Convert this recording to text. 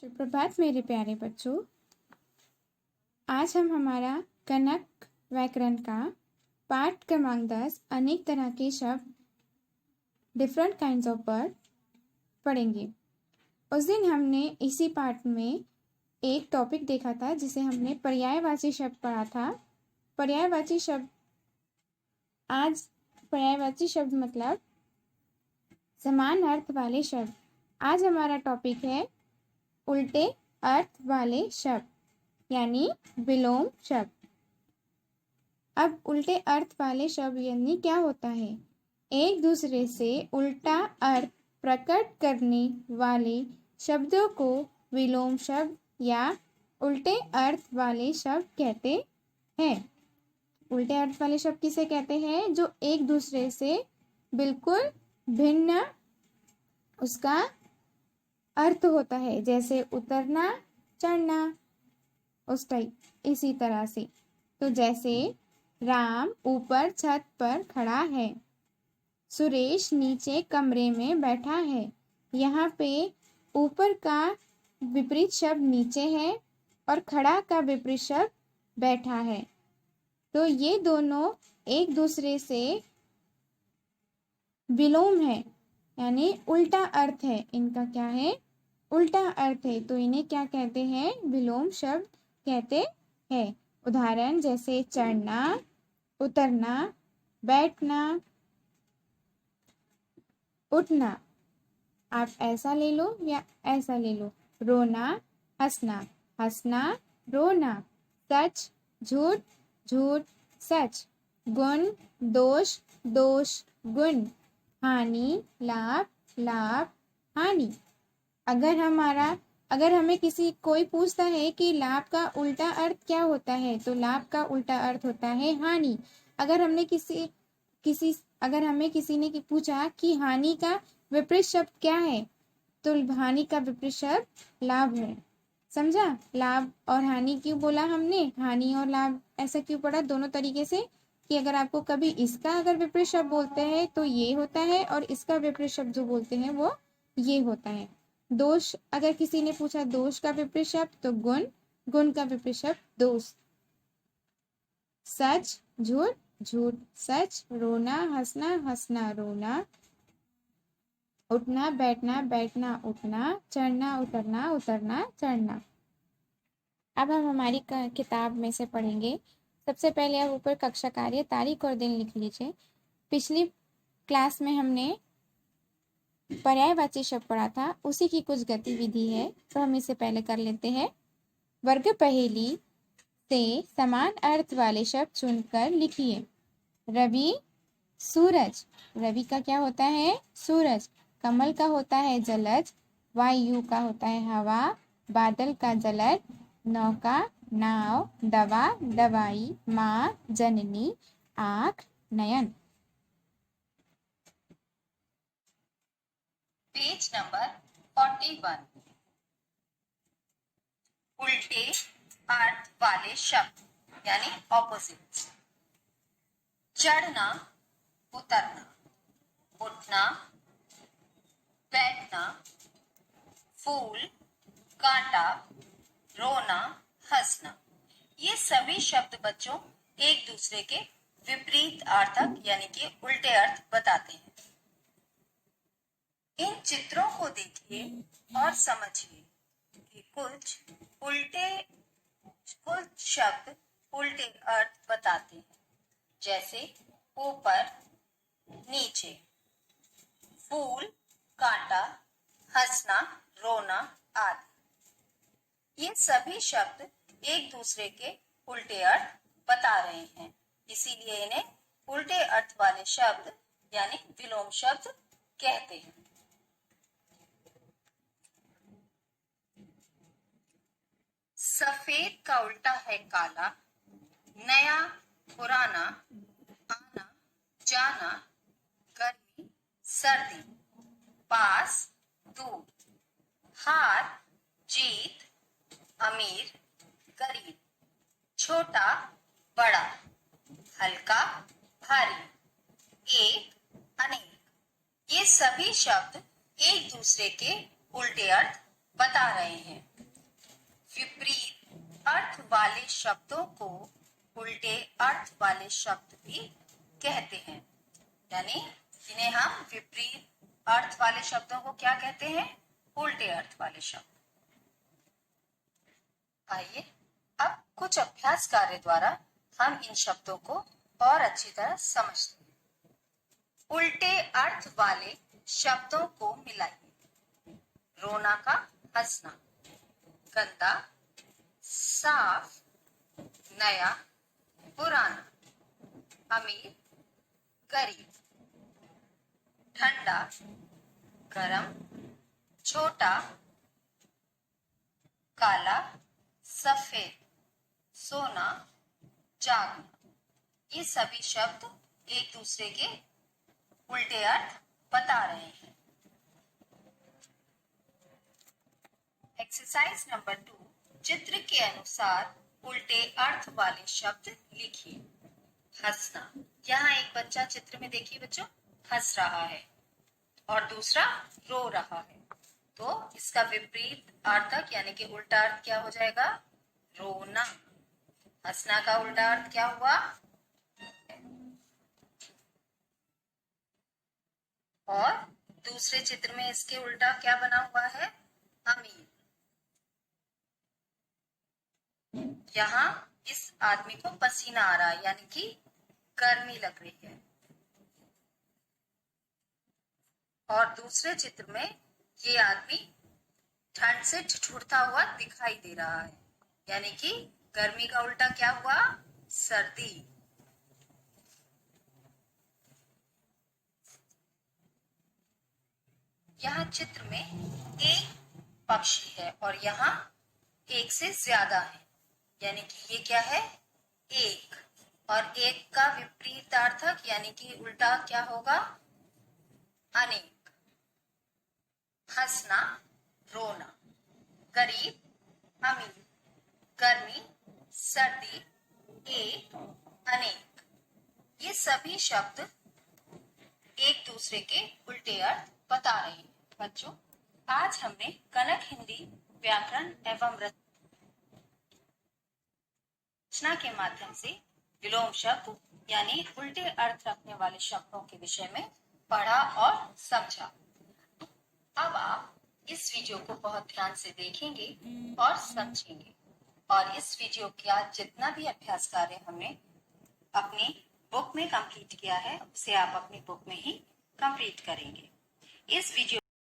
सुप्रभात मेरे प्यारे बच्चों। आज हम हमारा कनक व्याकरण का पाठ क्रमांक 10 अनेक तरह के शब्द डिफरेंट काइंड्स ऑफ बर्ड पढ़ेंगे। उस दिन हमने इसी पाठ में एक टॉपिक देखा था जिसे हमने पर्यायवाची शब्द पढ़ा था। पर्यायवाची शब्द मतलब समान अर्थ वाले शब्द। आज हमारा टॉपिक है उल्टे अर्थ वाले शब्द यानी विलोम शब्द। अब उल्टे अर्थ वाले शब्द यानी क्या होता है? एक दूसरे से उल्टा अर्थ प्रकट करने वाले शब्दों को विलोम शब्द या उल्टे अर्थ वाले शब्द कहते हैं। उल्टे अर्थ वाले शब्द किसे कहते हैं? जो एक दूसरे से बिल्कुल भिन्न उसका अर्थ होता है, जैसे उतरना, चढ़ना, उस टाइप। इसी तरह से तो जैसे राम ऊपर छत पर खड़ा है, सुरेश नीचे कमरे में बैठा है। यहाँ पे ऊपर का विपरीत शब्द नीचे है और खड़ा का विपरीत शब्द बैठा है। तो ये दोनों एक दूसरे से विलोम है यानी उल्टा अर्थ है। इनका क्या है? उल्टा अर्थ है। तो इन्हें क्या कहते हैं? विलोम शब्द कहते हैं। उदाहरण जैसे चढ़ना, उतरना, बैठना, उठना। आप ऐसा ले लो या ऐसा ले लो। रोना, हंसना, हंसना, रोना। सच, झूठ, झूठ, सच। गुण, दोष, दोष, गुण। हानि, लाभ, लाभ, हानि। अगर हमें कोई पूछता है कि लाभ का उल्टा अर्थ क्या होता है, तो लाभ का उल्टा अर्थ होता है हानि। अगर हमें किसी ने पूछा कि हानि का विपरीत शब्द क्या है, तो हानि का विपरीत शब्द लाभ है। समझा? लाभ और हानि क्यों बोला हमने? हानि और लाभ ऐसा क्यों पढ़ा दोनों तरीके से कि अगर आपको कभी इसका अगर विपरीत शब्द बोलते हैं तो ये होता है और इसका विपरीत शब्द जो बोलते हैं वो ये होता है। दोष, अगर किसी ने पूछा दोष का विपरीत शब्द तो गुण, गुण का विपरीत शब्द दोष। सच, झूठ, झूठ, सच। रोना, हंसना, हंसना, रोना। उठना, बैठना, बैठना, उठना। चढ़ना, उतरना, उतरना, चढ़ना। अब हम हमारी किताब में से पढ़ेंगे। सबसे पहले आप ऊपर कक्षा कार्य तारीख और दिन लिख लीजिए। पिछली क्लास में हमने पर्यायवाची शब्द पढ़ा था, उसी की कुछ गतिविधि है, तो हम इसे पहले कर लेते हैं। वर्ग पहेली से समान अर्थ वाले शब्द चुनकर लिखिए। रवि, सूरज। रवि का क्या होता है? सूरज। कमल का होता है जलज। वायु का होता है हवा। बादल का जलद। नौका, नाव। दवा, दवाई। माँ, जननी। आँख, नयन। Page number 41। उल्टे अर्थ वाले शब्द यानी ऑपोजिट्स। चढ़ना, उतरना, उठना, बैठना, फूल, कांटा, रोना, हंसना। ये सभी शब्द बच्चों एक दूसरे के विपरीत अर्थक यानी कि उल्टे अर्थ बताते हैं। इन चित्रों को देखिए और समझिए कि कुछ शब्द उल्टे अर्थ बताते हैं, जैसे ऊपर, नीचे, फूल, कांटा, हंसना, रोना आदि। ये सभी शब्द एक दूसरे के उल्टे अर्थ बता रहे हैं, इसीलिए इन्हें उल्टे अर्थ वाले शब्द यानी विलोम शब्द कहते हैं। सफेद का उल्टा है काला। नया, पुराना, आना, जाना, गर्मी, सर्दी। पास, दूर। हार, जीत, अमीर, गरीब। छोटा, बड़ा, हल्का, भारी, एक, अनेक। ये सभी शब्द एक दूसरे के उल्टे अर्थ बता रहे हैं। वाले शब्दों को उल्टे अर्थ वाले शब्द भी कहते हैं, यानी इन्हें हम विपरीत अर्थ वाले शब्दों को क्या कहते हैं? उल्टे अर्थ वाले शब्द। आइए अब कुछ अभ्यास कार्य द्वारा हम इन शब्दों को और अच्छी तरह समझते हैं। उल्टे अर्थ वाले शब्दों को मिलाइए। रोना का हंसना, गंदा, साफ, नया, पुराना, अमीर, गरीब, ठंडा, गरम, छोटा, काला, सफेद, सोना, जागना। ये सभी शब्द एक दूसरे के उल्टे अर्थ बता रहे हैं। एक्सरसाइज नंबर 2, चित्र के अनुसार उल्टे अर्थ वाले शब्द लिखिए। हंसना, यहाँ एक बच्चा चित्र में देखिए बच्चों हंस रहा है और दूसरा रो रहा है, तो इसका विपरीत अर्थक यानी कि उल्टा अर्थ क्या हो जाएगा? रोना। हंसना का उल्टा अर्थ क्या हुआ? और दूसरे चित्र में इसके उल्टा क्या बना हुआ है? अमीर। यहाँ इस आदमी को पसीना आ रहा है यानी कि गर्मी लग रही है, और दूसरे चित्र में ये आदमी ठंड से ठिठुरता हुआ दिखाई दे रहा है, यानी कि गर्मी का उल्टा क्या हुआ? सर्दी। यहाँ चित्र में एक पक्षी है और यहाँ एक से ज्यादा है, यानी कि ये क्या है? एक, और एक का विपरीतार्थक यानी कि उल्टा क्या होगा? अनेक। हंसना, रोना, गरीब, अमीर, गर्मी, सर्दी, एक, अनेक। ये सभी शब्द एक दूसरे के उल्टे अर्थ बता रहे हैं। बच्चों, आज हमने कनक हिंदी व्याकरण एवं रचना के माध्यम से विलोम शब्द यानी उल्टे अर्थ रखने वाले शब्दों के विषय में पढ़ा और समझा। अब आप इस वीडियो को बहुत ध्यान से देखेंगे और समझेंगे, और इस वीडियो का जितना भी अभ्यास कार्य हमने अपनी बुक में कंप्लीट किया है उसे आप अपनी बुक में ही कंप्लीट करेंगे। इस वीडियो